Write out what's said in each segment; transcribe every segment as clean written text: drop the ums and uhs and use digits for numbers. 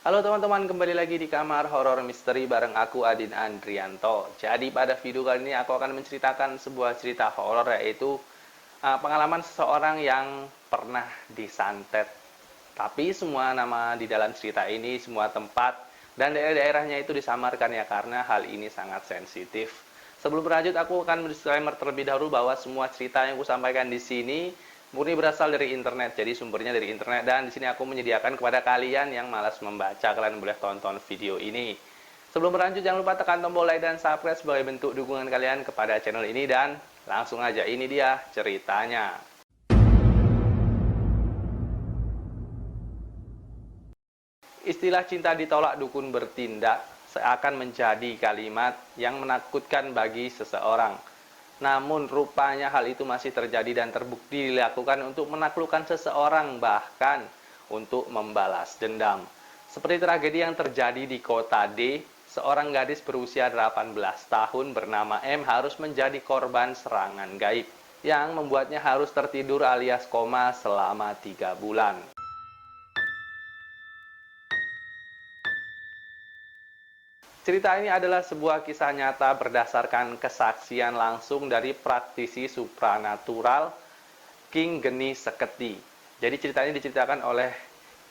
Halo teman-teman, kembali lagi di kamar horor misteri bareng aku Adin Andrianto. Jadi pada video kali ini aku akan menceritakan sebuah cerita horor, yaitu pengalaman seseorang yang pernah disantet. Tapi semua nama di dalam cerita ini, semua tempat dan daerah-daerahnya itu disamarkan ya, karena hal ini sangat sensitif. Sebelum berlanjut, aku akan disclaimer terlebih dahulu bahwa semua cerita yang aku sampaikan di sini murni berasal dari internet, jadi sumbernya dari internet, dan di sini aku menyediakan kepada kalian yang malas membaca, kalian boleh tonton video ini. Sebelum berlanjut, jangan lupa tekan tombol like dan subscribe sebagai bentuk dukungan kalian kepada channel ini, dan langsung aja, ini dia ceritanya. Istilah cinta ditolak dukun bertindak seakan menjadi kalimat yang menakutkan bagi seseorang. Namun rupanya hal itu masih terjadi dan terbukti dilakukan untuk menaklukkan seseorang, bahkan untuk membalas dendam. Seperti tragedi yang terjadi di kota D, seorang gadis berusia 18 tahun bernama M harus menjadi korban serangan gaib yang membuatnya harus tertidur alias koma selama 3 bulan. Cerita ini adalah sebuah kisah nyata berdasarkan kesaksian langsung dari praktisi supranatural King Geni Seketi. Jadi cerita ini diceritakan oleh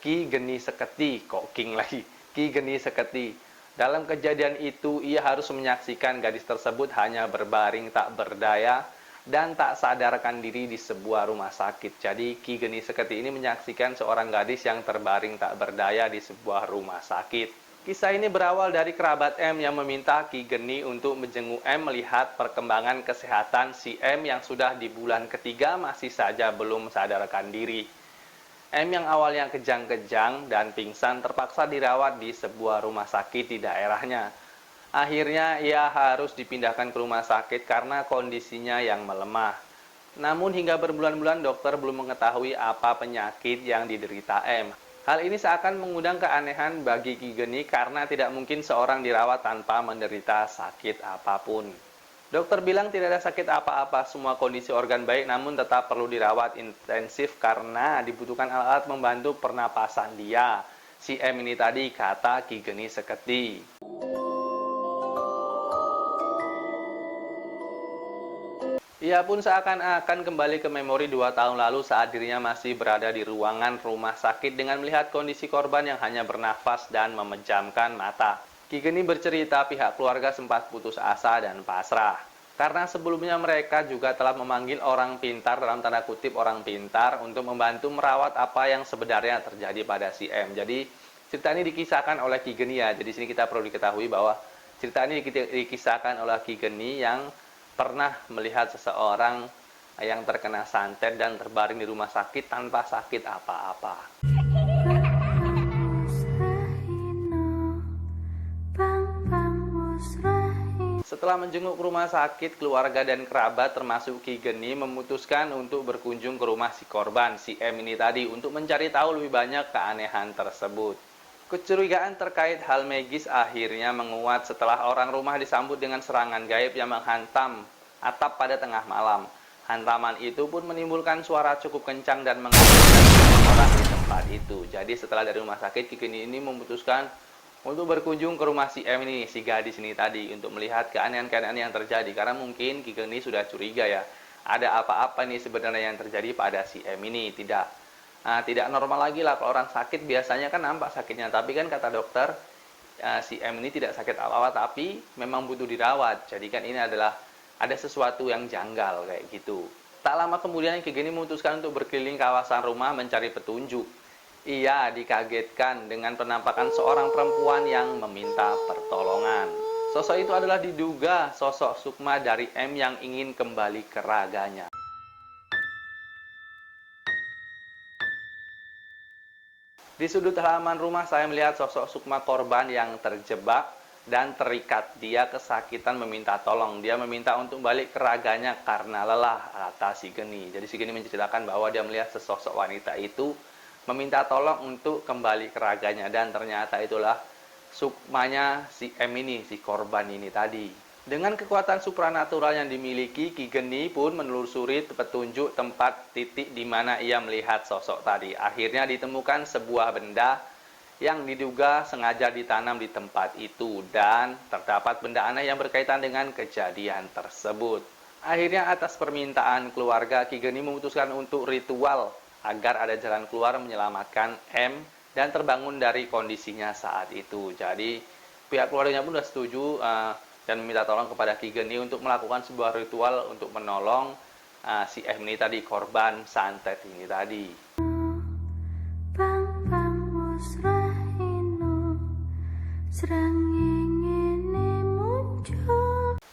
Ki Geni Seketi, kok King lagi, Ki Geni Seketi. Dalam kejadian itu, ia harus menyaksikan gadis tersebut hanya berbaring tak berdaya dan tak sadarkan diri di sebuah rumah sakit. Jadi Ki Geni Seketi ini menyaksikan seorang gadis yang terbaring tak berdaya di sebuah rumah sakit. Kisah ini berawal dari kerabat M yang meminta Ki Geni untuk menjenguk M melihat perkembangan kesehatan si M yang sudah di bulan ketiga masih saja belum sadarkan diri. M yang awalnya kejang-kejang dan pingsan terpaksa dirawat di sebuah rumah sakit di daerahnya. Akhirnya ia harus dipindahkan ke rumah sakit karena kondisinya yang melemah. Namun hingga berbulan-bulan dokter belum mengetahui apa penyakit yang diderita M. Hal ini seakan mengundang keanehan bagi Ki Geni karena tidak mungkin seorang dirawat tanpa menderita sakit apapun. Dokter bilang tidak ada sakit apa-apa, semua kondisi organ baik, namun tetap perlu dirawat intensif karena dibutuhkan alat-alat membantu pernapasan dia. Si M ini tadi, kata Ki Geni Seketi. Ia pun seakan-akan kembali ke memori 2 tahun lalu saat dirinya masih berada di ruangan rumah sakit dengan melihat kondisi korban yang hanya bernafas dan memejamkan mata. Ki Geni bercerita pihak keluarga sempat putus asa dan pasrah. Karena sebelumnya mereka juga telah memanggil orang pintar, dalam tanda kutip orang pintar, untuk membantu merawat apa yang sebenarnya terjadi pada si M. Jadi cerita ini dikisahkan oleh Ki Geni ya. Jadi sini kita perlu diketahui bahwa cerita ini dikisahkan oleh Ki Geni yang pernah melihat seseorang yang terkena santet dan terbaring di rumah sakit tanpa sakit apa-apa. Setelah menjenguk ke rumah sakit, keluarga dan kerabat termasuk Ki Geni memutuskan untuk berkunjung ke rumah si korban, si M ini tadi, untuk mencari tahu lebih banyak keanehan tersebut. Kecurigaan terkait hal magis akhirnya menguat setelah orang rumah disambut dengan serangan gaib yang menghantam atap pada tengah malam. Hantaman itu pun menimbulkan suara cukup kencang dan mengagetkan orang di tempat itu. Jadi setelah dari rumah sakit, Ki Geni ini memutuskan untuk berkunjung ke rumah si M ini, si gadis ini tadi, untuk melihat keanehan-keanehan yang terjadi. Karena mungkin Ki Geni sudah curiga ya, ada apa-apa nih sebenarnya yang terjadi pada si M ini. Tidak normal lagi lah, kalau orang sakit biasanya kan nampak sakitnya, tapi kan kata dokter si M ini tidak sakit apa-apa, tapi memang butuh dirawat. Jadi kan ini adalah ada sesuatu yang janggal kayak gitu. Tak lama kemudian Ki Geni memutuskan untuk berkeliling kawasan rumah mencari petunjuk. Ia dikagetkan dengan penampakan seorang perempuan yang meminta pertolongan. Sosok itu adalah diduga sosok Sukma dari M yang ingin kembali ke raganya. Di sudut halaman rumah saya melihat sosok Sukma korban yang terjebak dan terikat. Dia kesakitan meminta tolong. Dia meminta untuk balik ke raganya karena lelah, kata si Geni. Jadi si Geni menceritakan bahwa dia melihat sesosok wanita itu meminta tolong untuk kembali ke raganya. Dan ternyata itulah Sukmanya si M ini, si korban ini tadi. Dengan kekuatan supranatural yang dimiliki, Ki Geni pun menelusuri petunjuk tempat titik di mana ia melihat sosok tadi. Akhirnya ditemukan sebuah benda yang diduga sengaja ditanam di tempat itu dan terdapat benda aneh yang berkaitan dengan kejadian tersebut. Akhirnya atas permintaan keluarga, Ki Geni memutuskan untuk ritual agar ada jalan keluar menyelamatkan M dan terbangun dari kondisinya saat itu. Jadi pihak keluarganya pun sudah setuju dan meminta tolong kepada Ki Geni untuk melakukan sebuah ritual untuk menolong si M ini tadi, korban santet ini tadi.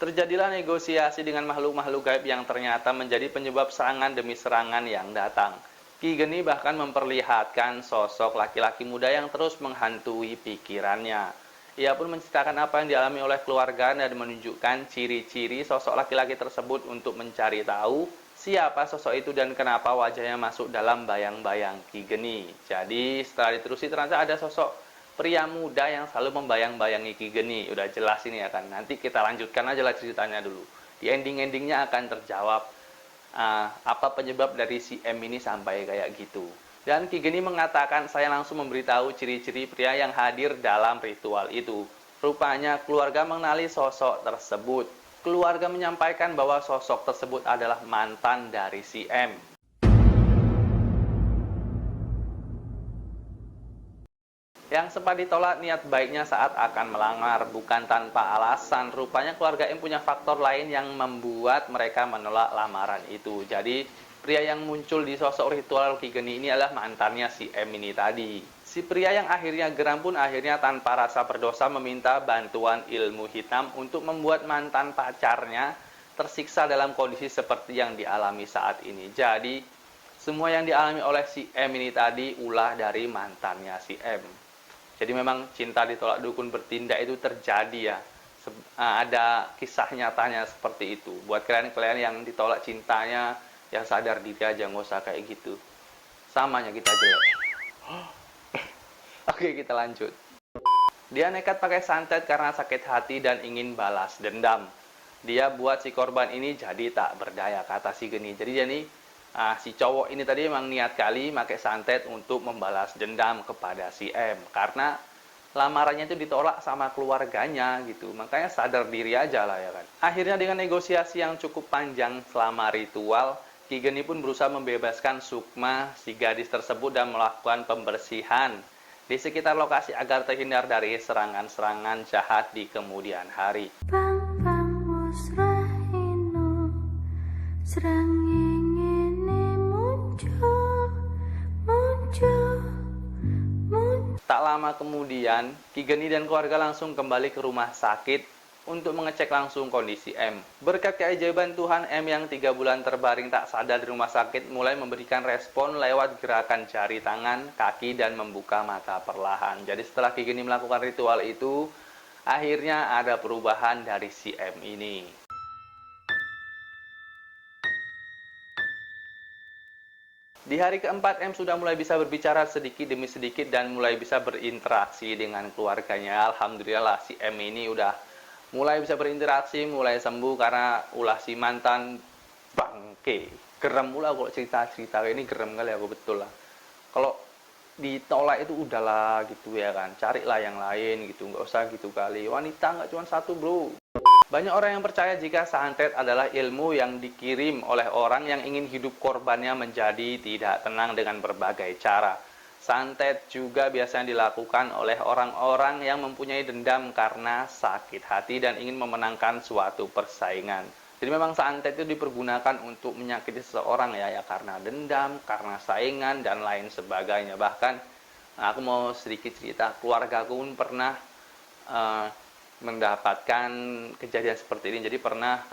Terjadilah negosiasi dengan makhluk-makhluk gaib yang ternyata menjadi penyebab serangan demi serangan yang datang. Ki Geni bahkan memperlihatkan sosok laki-laki muda yang terus menghantui pikirannya. Ia pun menceritakan apa yang dialami oleh keluarga dan menunjukkan ciri-ciri sosok laki-laki tersebut untuk mencari tahu siapa sosok itu dan kenapa wajahnya masuk dalam bayang-bayang Ki Geni. Jadi setelah diterusi ternyata ada sosok pria muda yang selalu membayang-bayangi Ki Geni. Udah jelas ini ya kan. Nanti kita lanjutkan aja lah ceritanya dulu. Di ending-endingnya akan terjawab apa penyebab dari si M ini sampai kayak gitu. Dan Ki Geni mengatakan, saya langsung memberitahu ciri-ciri pria yang hadir dalam ritual itu. Rupanya keluarga mengenali sosok tersebut. Keluarga menyampaikan bahwa sosok tersebut adalah mantan dari si M. Yang sempat ditolak niat baiknya saat akan melamar, bukan tanpa alasan. Rupanya keluarga M punya faktor lain yang membuat mereka menolak lamaran itu. Jadi pria yang muncul di sosok ritual Ki Geni ini adalah mantannya si M ini tadi. Si pria yang akhirnya geram pun akhirnya tanpa rasa berdosa meminta bantuan ilmu hitam untuk membuat mantan pacarnya tersiksa dalam kondisi seperti yang dialami saat ini. Jadi semua yang dialami oleh si M ini tadi ulah dari mantannya si M. Jadi memang cinta ditolak dukun bertindak itu terjadi ya. Ada kisah nyatanya seperti itu. Buat kalian-kalian yang ditolak cintanya, yang sadar diri aja, nggak usah kayak gitu. Samanya kita jelek. Oke, kita lanjut. Dia nekat pakai santet karena sakit hati dan ingin balas dendam. Dia buat si korban ini jadi tak berdaya, kata si Geni. Jadi dia nih, si cowok ini tadi memang niat kali pakai santet untuk membalas dendam kepada si M. Karena lamarannya itu ditolak sama keluarganya gitu. Makanya sadar diri aja lah ya kan. Akhirnya dengan negosiasi yang cukup panjang selama ritual, Ki Geni pun berusaha membebaskan Sukma, si gadis tersebut, dan melakukan pembersihan di sekitar lokasi agar terhindar dari serangan-serangan jahat di kemudian hari. Tak lama kemudian, Ki Geni dan keluarga langsung kembali ke rumah sakit untuk mengecek langsung kondisi M. Berkat keajaiban Tuhan, M yang 3 bulan terbaring tak sadar di rumah sakit mulai memberikan respon lewat gerakan jari tangan, kaki, dan membuka mata perlahan. Jadi setelah Ki Geni melakukan ritual itu, akhirnya ada perubahan dari si M ini. Di hari keempat, M sudah mulai bisa berbicara sedikit demi sedikit dan mulai bisa berinteraksi dengan keluarganya. Alhamdulillah si M ini udah mulai bisa berinteraksi, mulai sembuh karena ulah si mantan bangke. Gerem pula kalau cerita-cerita ini, gerem kali aku betul lah. Kalau ditolak itu udahlah gitu ya kan, carilah yang lain gitu, nggak usah gitu kali. Wanita nggak cuma satu bro. Banyak orang yang percaya jika santet adalah ilmu yang dikirim oleh orang yang ingin hidup korbannya menjadi tidak tenang dengan berbagai cara. Santet juga biasanya dilakukan oleh orang-orang yang mempunyai dendam karena sakit hati dan ingin memenangkan suatu persaingan. Jadi memang santet itu dipergunakan untuk menyakiti seseorang ya karena dendam, karena saingan, dan lain sebagainya. Bahkan aku mau sedikit cerita, keluarga aku pun pernah mendapatkan kejadian seperti ini. Jadi pernah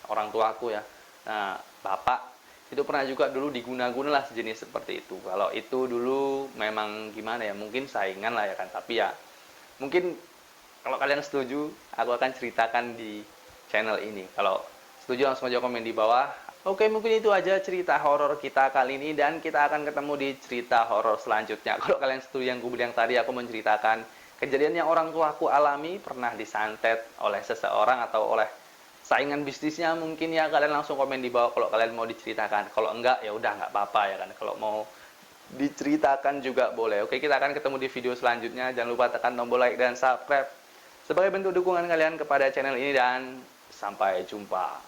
orang tua aku ya, bapak itu pernah juga dulu diguna-guna lah sejenis seperti itu. Kalau itu dulu memang gimana ya, mungkin saingan lah ya kan, tapi ya mungkin kalau kalian setuju aku akan ceritakan di channel ini. Kalau setuju langsung aja komen di bawah. Oke, mungkin itu aja cerita horor kita kali ini, dan kita akan ketemu di cerita horor selanjutnya. Kalau kalian setuju yang gue bilang tadi, aku menceritakan kejadian yang orang tua aku alami, pernah disantet oleh seseorang atau oleh saingan bisnisnya mungkin ya, kalian langsung komen di bawah kalau kalian mau diceritakan. Kalau enggak ya udah nggak apa-apa ya kan. Kalau mau diceritakan juga boleh. Oke, kita akan ketemu di video selanjutnya. Jangan lupa tekan tombol like dan subscribe sebagai bentuk dukungan kalian kepada channel ini, dan sampai jumpa.